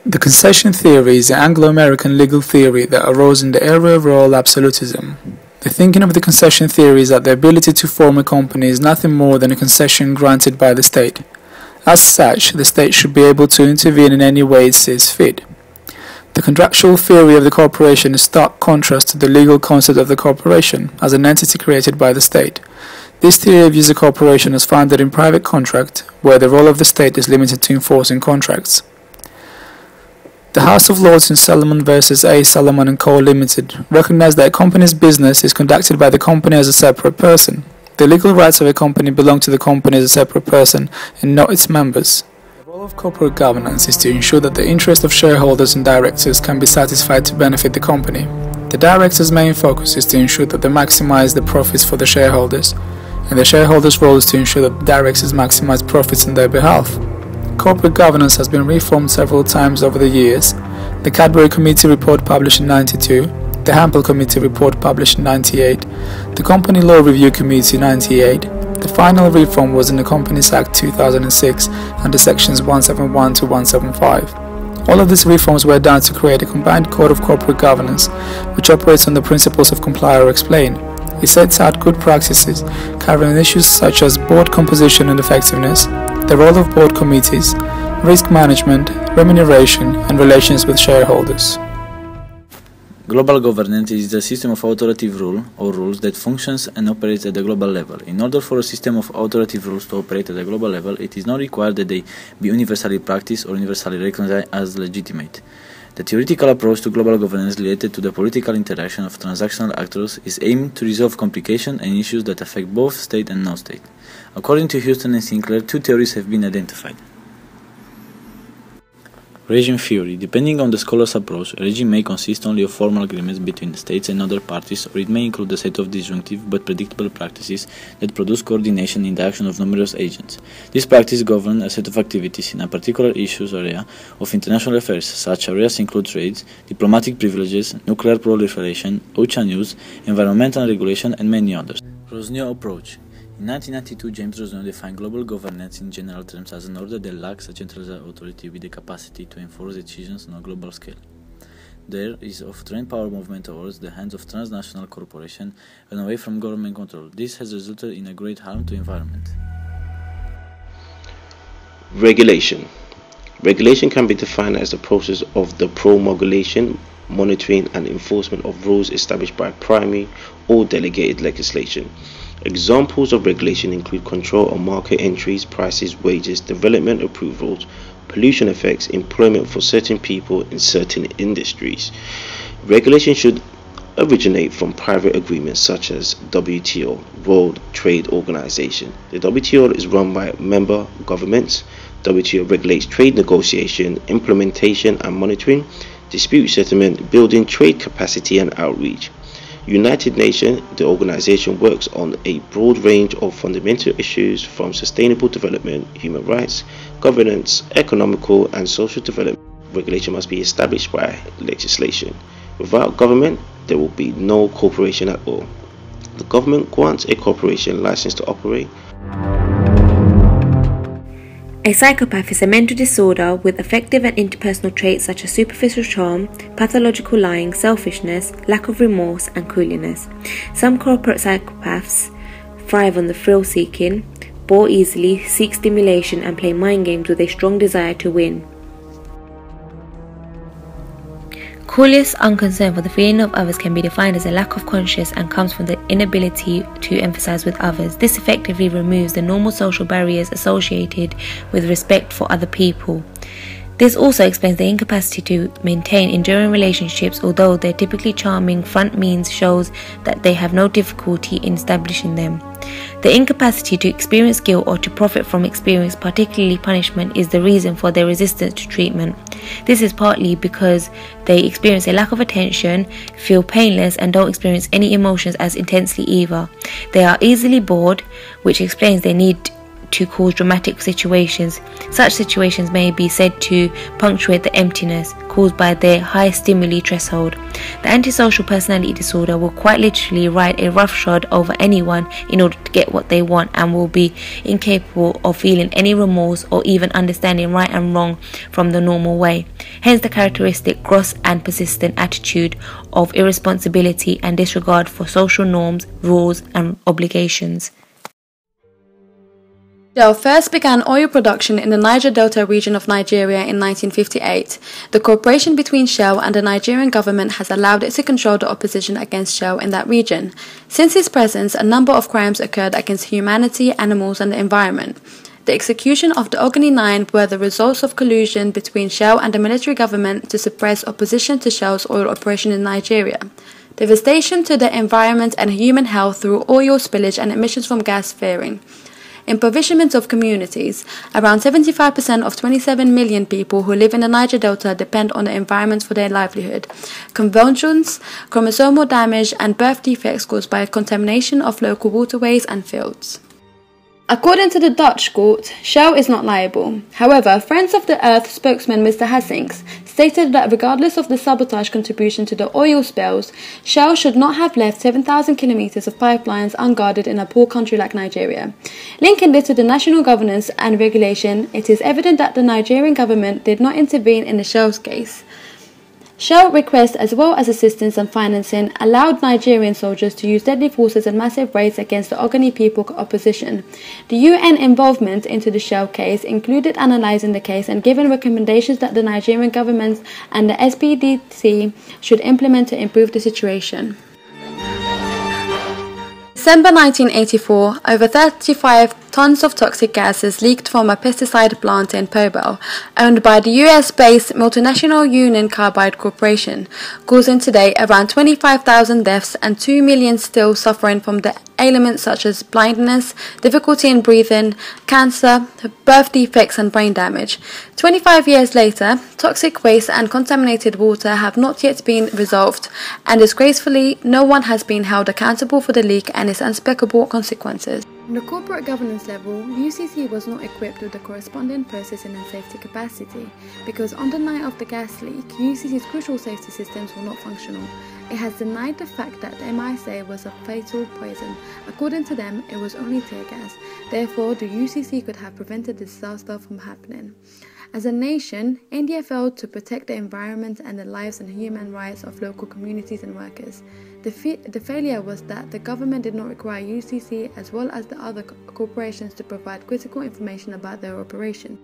The concession theory is an Anglo-American legal theory that arose in the era of royal absolutism. The thinking of the concession theory is that the ability to form a company is nothing more than a concession granted by the state. As such, the state should be able to intervene in any way it sees fit. The contractual theory of the corporation is stark contrast to the legal concept of the corporation as an entity created by the state. This theory views a corporation as founded in private contract, where the role of the state is limited to enforcing contracts. The House of Lords in Solomon v. A. Solomon & Co. Limited recognized that a company's business is conducted by the company as a separate person. The legal rights of a company belong to the company as a separate person and not its members. The role of corporate governance is to ensure that the interests of shareholders and directors can be satisfied to benefit the company. The directors' main focus is to ensure that they maximize the profits for the shareholders, and the shareholders' role is to ensure that the directors maximize profits on their behalf. Corporate governance has been reformed several times over the years. The Cadbury Committee report published in 1992, the Hampel Committee report published in 1998, the Company Law Review Committee in 1998. The final reform was in the Companies Act 2006 under sections 171 to 175. All of these reforms were done to create a combined code of corporate governance which operates on the principles of comply or explain. It sets out good practices covering issues such as board composition and effectiveness, the role of board committees, risk management, remuneration, and relations with shareholders. Global governance is the system of authoritative rule or rules that functions and operates at the global level. In order for a system of authoritative rules to operate at the global level, it is not required that they be universally practiced or universally recognized as legitimate. The theoretical approach to global governance related to the political interaction of transactional actors is aimed to resolve complications and issues that affect both state and non-state. According to Houston and Sinclair, two theories have been identified. Regime theory. Depending on the scholar's approach, a regime may consist only of formal agreements between states and other parties, or it may include a set of disjunctive but predictable practices that produce coordination in the action of numerous agents. These practices govern a set of activities in a particular issues area of international affairs. Such areas include trades, diplomatic privileges, nuclear proliferation, OCHA news, environmental regulation, and many others. Rosneo approach. In 1992, James Rosneo defined global governance in general terms as an order that lacks a centralized authority with the capacity to enforce decisions on a global scale. There is of trend power movement towards the hands of transnational corporations and away from government control. This has resulted in a great harm to the environment. Regulation. Regulation can be defined as the process of the promulgation, monitoring, and enforcement of rules established by primary or delegated legislation. Examples of regulation include control on market entries, prices, wages, development approvals, pollution effects, employment for certain people in certain industries. Regulation should originate from private agreements such as WTO, World Trade Organization. The WTO is run by member governments. WTO regulates trade negotiation, implementation and monitoring, dispute settlement, building trade capacity and outreach. United Nations, the organization works on a broad range of fundamental issues from sustainable development, human rights, governance, economical and social development. Regulation must be established by legislation. Without government, there will be no corporation at all. The government grants a corporation license to operate. A psychopath is a mental disorder with affective and interpersonal traits such as superficial charm, pathological lying, selfishness, lack of remorse, and crueliness. Some corporate psychopaths thrive on the thrill-seeking, bore easily, seek stimulation, and play mind games with a strong desire to win. Coolest unconcern for the feeling of others can be defined as a lack of conscience and comes from the inability to empathize with others. This effectively removes the normal social barriers associated with respect for other people. This also explains the incapacity to maintain enduring relationships, although their typically charming front means shows that they have no difficulty in establishing them. The incapacity to experience guilt or to profit from experience, particularly punishment, is the reason for their resistance to treatment. This is partly because they experience a lack of attention, feel painless, and don't experience any emotions as intensely either. They are easily bored, which explains their need to cause dramatic situations. Such situations may be said to punctuate the emptiness caused by their high stimuli threshold. The antisocial personality disorder will quite literally ride a roughshod over anyone in order to get what they want, and will be incapable of feeling any remorse or even understanding right and wrong from the normal way. Hence the characteristic gross and persistent attitude of irresponsibility and disregard for social norms, rules and obligations. Shell first began oil production in the Niger Delta region of Nigeria in 1958. The cooperation between Shell and the Nigerian government has allowed it to control the opposition against Shell in that region. Since its presence, a number of crimes occurred against humanity, animals and the environment. The execution of the Ogoni 9 were the results of collusion between Shell and the military government to suppress opposition to Shell's oil operation in Nigeria. Devastation to the environment and human health through oil spillage and emissions from gas flaring. Impoverishment of communities. Around 75% of 27 million people who live in the Niger Delta depend on the environment for their livelihood. Convulsions, chromosomal damage and birth defects caused by contamination of local waterways and fields. According to the Dutch court, Shell is not liable. However, Friends of the Earth spokesman Mr. Hassings stated that regardless of the sabotage contribution to the oil spills, Shell should not have left 7,000 kilometers of pipelines unguarded in a poor country like Nigeria. Linking this to the national governance and regulation, it is evident that the Nigerian government did not intervene in the Shell's case. Shell requests, as well as assistance and financing, allowed Nigerian soldiers to use deadly forces and massive raids against the Ogoni people opposition. The UN involvement into the Shell case included analysing the case and giving recommendations that the Nigerian government and the SPDC should implement to improve the situation. December 1984, over 35 tons of toxic gases leaked from a pesticide plant in Pobel, owned by the US-based multinational Union Carbide Corporation, causing today around 25,000 deaths and 2 million still suffering from the ailments such as blindness, difficulty in breathing, cancer, birth defects and brain damage. 25 years later, toxic waste and contaminated water have not yet been resolved, and disgracefully, no one has been held accountable for the leak and its unspeakable consequences. On the corporate governance level, UCC was not equipped with the corresponding processing and safety capacity, because on the night of the gas leak, UCC's crucial safety systems were not functional. It has denied the fact that the MISA was a fatal poison. According to them, it was only tear gas. Therefore, the UCC could have prevented the disaster from happening. As a nation, India failed to protect the environment and the lives and human rights of local communities and workers. The failure was that the government did not require UCC as well as the other corporations to provide critical information about their operation.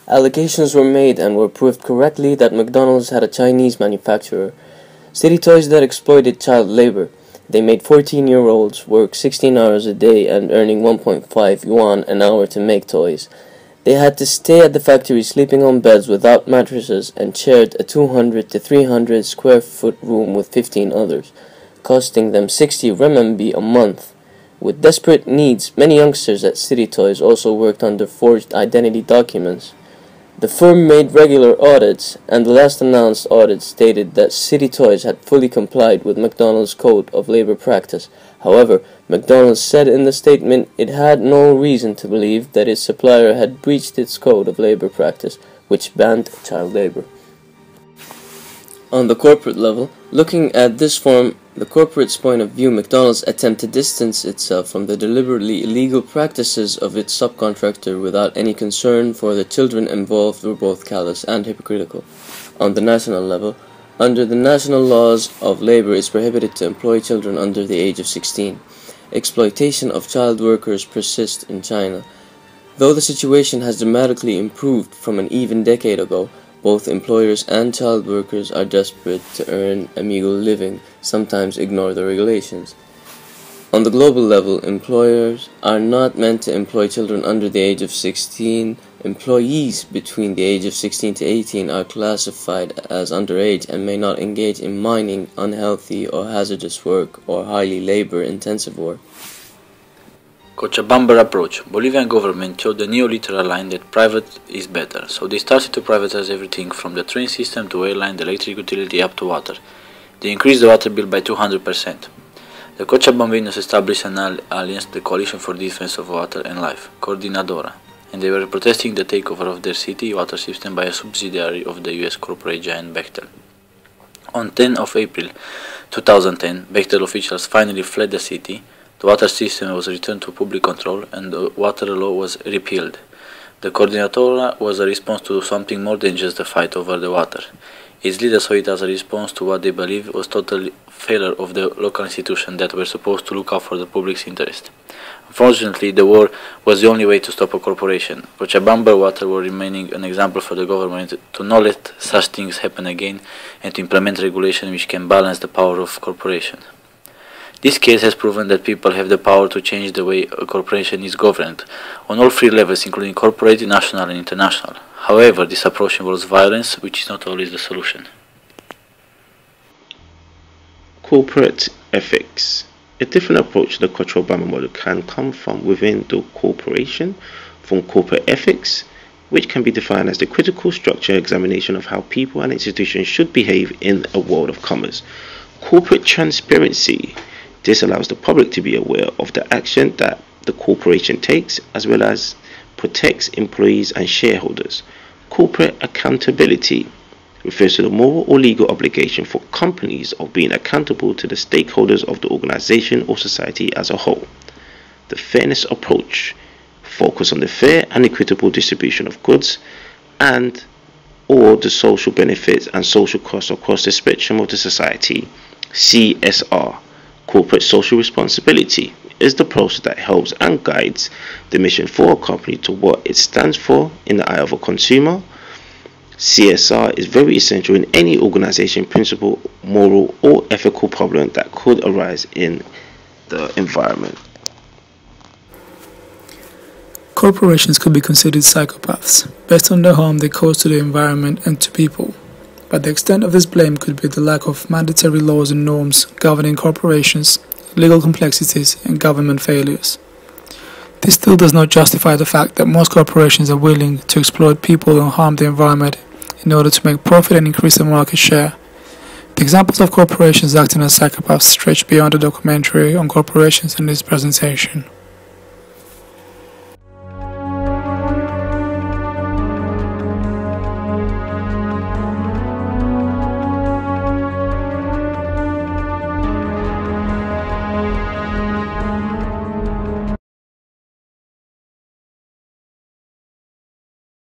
Allegations were made and were proved correctly that McDonald's had a Chinese manufacturer, City Toys, that exploited child labor. They made 14-year-olds work 16 hours a day and earning 1.5 yuan an hour to make toys. They had to stay at the factory sleeping on beds without mattresses and shared a 200 to 300 square foot room with 15 others, costing them 60 renminbi a month. With desperate needs, many youngsters at City Toys also worked under forged identity documents. The firm made regular audits, and the last announced audit stated that City Toys had fully complied with McDonald's Code of Labor Practice. However, McDonald's said in the statement it had no reason to believe that its supplier had breached its Code of Labor Practice, which banned child labor. On the corporate level, looking at this from the corporate's point of view, McDonald's attempt to distance itself from the deliberately illegal practices of its subcontractor without any concern for the children involved were both callous and hypocritical. On the national level, under the national laws of labor, it is prohibited to employ children under the age of 16. Exploitation of child workers persists in China. Though the situation has dramatically improved from an even decade ago, both employers and child workers are desperate to earn a meager living, sometimes ignore the regulations. On the global level, employers are not meant to employ children under the age of 16. Employees between the age of 16 to 18 are classified as underage and may not engage in mining, unhealthy or hazardous work, or highly labor-intensive work. Cochabamba approach. Bolivian government chose the neoliberal line that private is better, so they started to privatize everything from the train system to airline, the electric utility up to water. They increased the water bill by 200%. The Cochabambinos established an alliance, the Coalition for Defense of Water and Life, Coordinadora, and they were protesting the takeover of their city water system by a subsidiary of the US corporate giant Bechtel. On 10 of April 2010, Bechtel officials finally fled the city, the water system was returned to public control, and the water law was repealed. The Coordinadora was a response to something more than just the fight over the water. Its leaders saw it as a response to what they believed was total failure of the local institutions that were supposed to look out for the public's interest. Unfortunately, the war was the only way to stop a corporation. Cochabamba Water were remaining an example for the government to not let such things happen again and to implement regulation which can balance the power of corporation. This case has proven that people have the power to change the way a corporation is governed, on all three levels including corporate, national and international. However, this approach involves violence, which is not always the solution. Corporate ethics. A different approach to the Cochabamba model can come from within the corporation, from corporate ethics, which can be defined as the critical structure examination of how people and institutions should behave in a world of commerce. Corporate transparency. This allows the public to be aware of the action that the corporation takes, as well as protects employees and shareholders. Corporate accountability refers to the moral or legal obligation for companies of being accountable to the stakeholders of the organization or society as a whole. The fairness approach focuses on the fair and equitable distribution of goods and or the social benefits and social costs across the spectrum of the society. CSR, corporate social responsibility, is the process that helps and guides the mission for a company to what it stands for in the eye of a consumer. CSR is very essential in any organization, principle, moral or ethical problem that could arise in the environment. Corporations could be considered psychopaths, based on the harm they cause to the environment and to people. But the extent of this blame could be the lack of mandatory laws and norms governing corporations, legal complexities, and government failures. This still does not justify the fact that most corporations are willing to exploit people and harm the environment in order to make profit and increase their market share. The examples of corporations acting as psychopaths stretch beyond the documentary on corporations in this presentation.